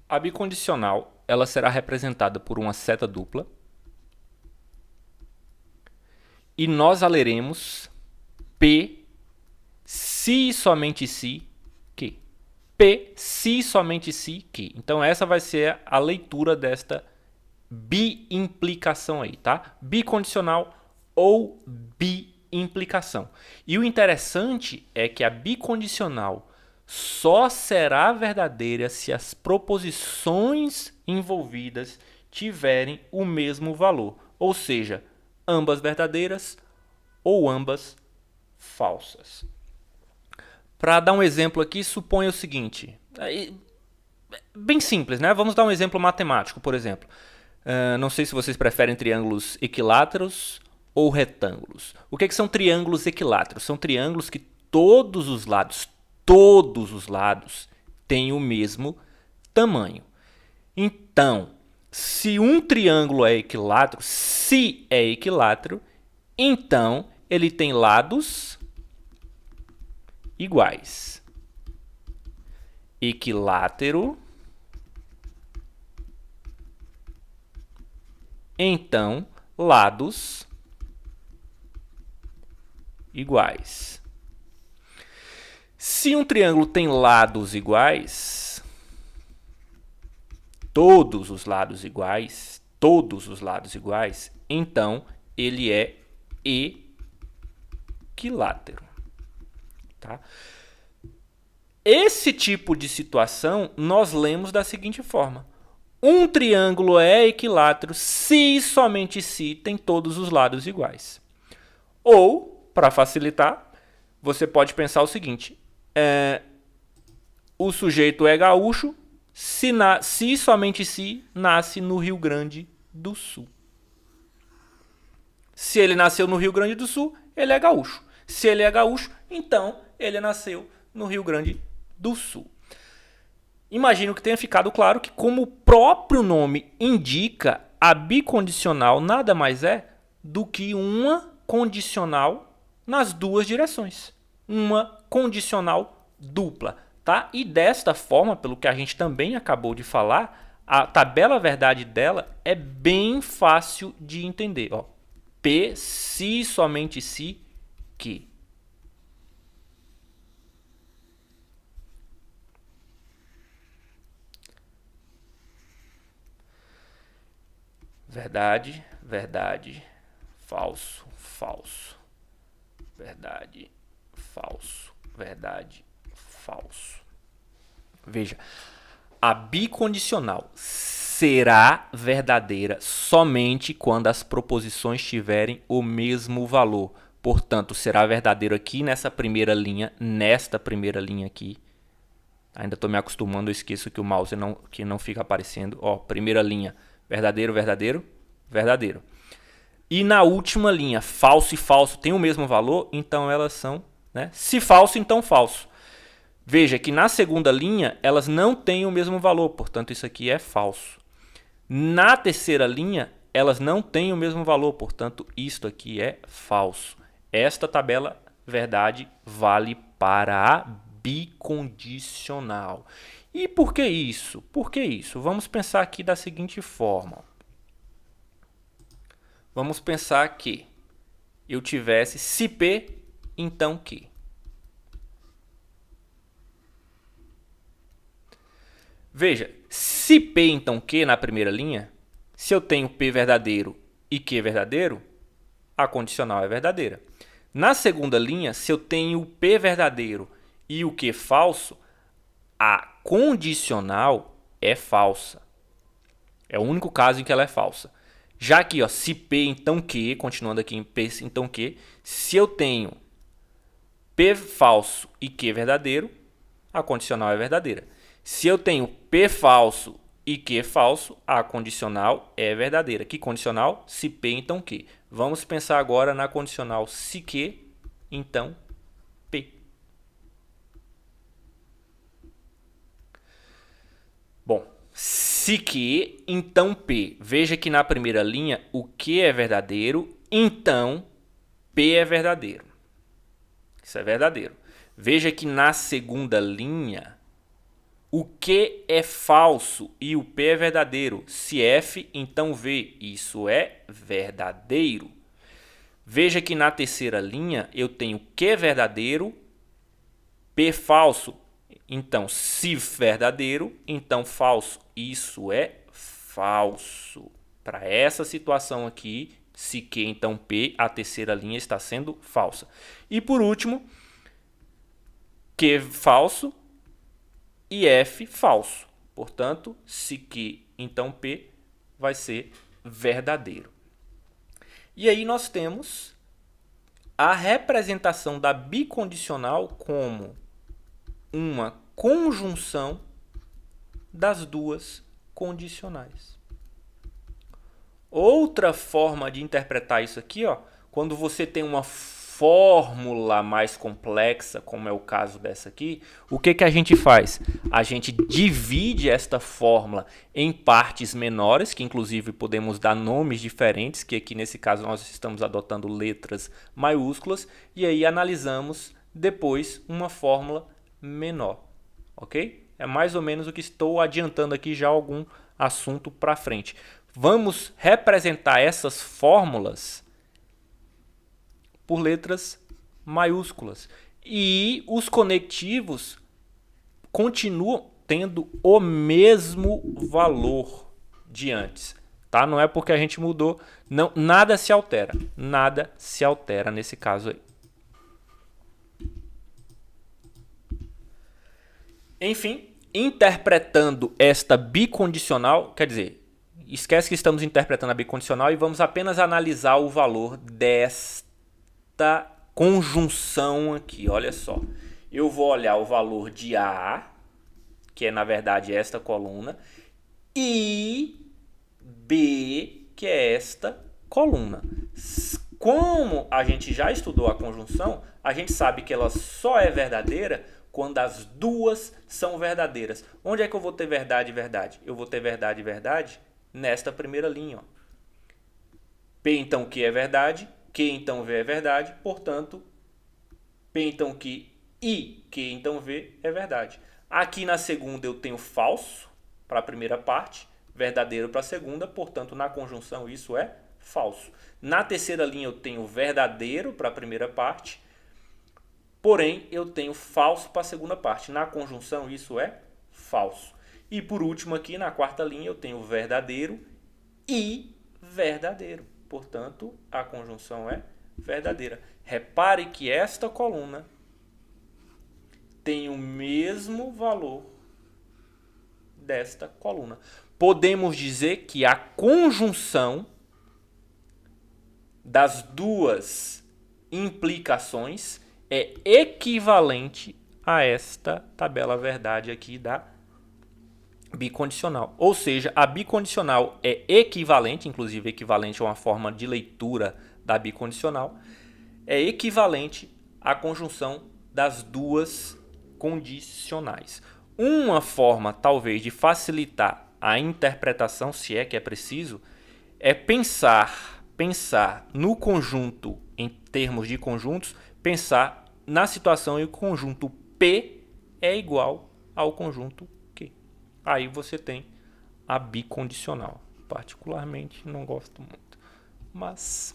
A bicondicional ela será representada por uma seta dupla e nós a leremos P se e somente se que. P se e somente se que. Então essa vai ser a leitura desta biimplicação aí, tá? Bicondicional ou biimplicação. E o interessante é que a bicondicional só será verdadeira se as proposições envolvidas tiverem o mesmo valor, ou seja, ambas verdadeiras ou ambas falsas. Para dar um exemplo aqui, suponha o seguinte, bem simples, né? Vamos dar um exemplo matemático, por exemplo. Não sei se vocês preferem triângulos equiláteros ou retângulos. O que são triângulos equiláteros? São triângulos que todos os lados têm o mesmo tamanho. Então, se um triângulo é equilátero, então ele tem lados iguais. Equilátero, então lados iguais. Se um triângulo tem lados iguais, todos os lados iguais, então ele é equilátero. Tá? Esse tipo de situação nós lemos da seguinte forma: um triângulo é equilátero se e somente se tem todos os lados iguais. Ou, para facilitar, você pode pensar o seguinte: o sujeito é gaúcho se e somente se nasce no Rio Grande do Sul. Se ele nasceu no Rio Grande do Sul, ele é gaúcho. Se ele é gaúcho, então ele nasceu no Rio Grande do Sul. Imagino que tenha ficado claro que, como o próprio nome indica, a bicondicional nada mais é do que uma condicional nas duas direções. Uma condicional dupla. Tá? E desta forma, pelo que a gente também acabou de falar, a tabela verdade dela é bem fácil de entender. Ó. P se somente se que. Verdade, verdade, falso, falso. Verdade, falso, verdade, falso. Veja, a bicondicional será verdadeira somente quando as proposições tiverem o mesmo valor. Portanto, será verdadeiro aqui nesta primeira linha aqui. Ainda estou me acostumando, eu esqueço que o mouse não fica aparecendo. Ó, primeira linha, verdadeiro, verdadeiro, verdadeiro. E na última linha, falso e falso tem o mesmo valor, então elas são, né? Se falso, então falso. Veja que na segunda linha, elas não têm o mesmo valor, portanto isso aqui é falso. Na terceira linha, elas não têm o mesmo valor, portanto isto aqui é falso. Esta tabela verdade vale para a bicondicional. E por que isso? Por que isso? Vamos pensar aqui da seguinte forma. Vamos pensar que eu tivesse se P, então que. Veja, se P, então que na primeira linha, se eu tenho P verdadeiro e Q verdadeiro, a condicional é verdadeira. Na segunda linha, se eu tenho o P verdadeiro e o Q falso, a condicional é falsa. É o único caso em que ela é falsa. Já aqui, ó, se P, então Q, continuando aqui em P, então Q, se eu tenho P falso e Q verdadeiro, a condicional é verdadeira. Se eu tenho P falso e Q falso, a condicional é verdadeira. Que condicional? Se P, então Q. Vamos pensar agora na condicional se Q, então P. Bom, se Q, então P. Veja que na primeira linha o Q é verdadeiro, então P é verdadeiro. Isso é verdadeiro. Veja que na segunda linha O Q é falso e o P é verdadeiro. Se F, então V. Isso é verdadeiro. Veja que na terceira linha eu tenho Q verdadeiro, P falso. Então, se verdadeiro, então falso. Isso é falso. Para essa situação aqui, se Q, então P, a terceira linha está sendo falsa. E por último, Q falso e F falso. Portanto, se Q, então P, vai ser verdadeiro. E aí nós temos a representação da bicondicional como uma conjunção das duas condicionais. Outra forma de interpretar isso aqui, ó, quando você tem uma fórmula mais complexa, como é o caso dessa aqui, o que a gente faz? A gente divide esta fórmula em partes menores, que inclusive podemos dar nomes diferentes, que aqui nesse caso nós estamos adotando letras maiúsculas, e aí analisamos depois uma fórmula menor, ok? É mais ou menos o que estou adiantando aqui já algum assunto para frente. Vamos representar essas fórmulas por letras maiúsculas. E os conectivos continuam tendo o mesmo valor de antes. Tá? Não é porque a gente mudou, não, nada se altera. Nada se altera nesse caso aí. Enfim, interpretando esta bicondicional, quer dizer, esquece que estamos interpretando a bicondicional e vamos apenas analisar o valor desta conjunção aqui. Olha só, eu vou olhar o valor de A, que é na verdade esta coluna, e B, que é esta coluna. Como a gente já estudou a conjunção, a gente sabe que ela só é verdadeira quando as duas são verdadeiras. Onde é que eu vou ter verdade e verdade? Eu vou ter verdade e verdade nesta primeira linha. Ó. P então Q é verdade, Q então V é verdade, portanto, P então Q e Q então V é verdade. Aqui na segunda eu tenho falso para a primeira parte, verdadeiro para a segunda, portanto, na conjunção isso é falso. Na terceira linha eu tenho verdadeiro para a primeira parte, porém eu tenho falso para a segunda parte. Na conjunção isso é falso. E por último aqui na quarta linha eu tenho verdadeiro e verdadeiro. Portanto, a conjunção é verdadeira. Repare que esta coluna tem o mesmo valor desta coluna. Podemos dizer que a conjunção das duas implicações é equivalente a esta tabela verdade aqui da bicondicional. Ou seja, a bicondicional é equivalente, inclusive equivalente é uma forma de leitura da bicondicional, é equivalente à conjunção das duas condicionais. Uma forma, talvez, de facilitar a interpretação, se é que é preciso, é pensar no conjunto, em termos de conjuntos, pensar na situação em que o conjunto P é igual ao conjunto Q. Aí você tem a bicondicional. Particularmente não gosto muito, mas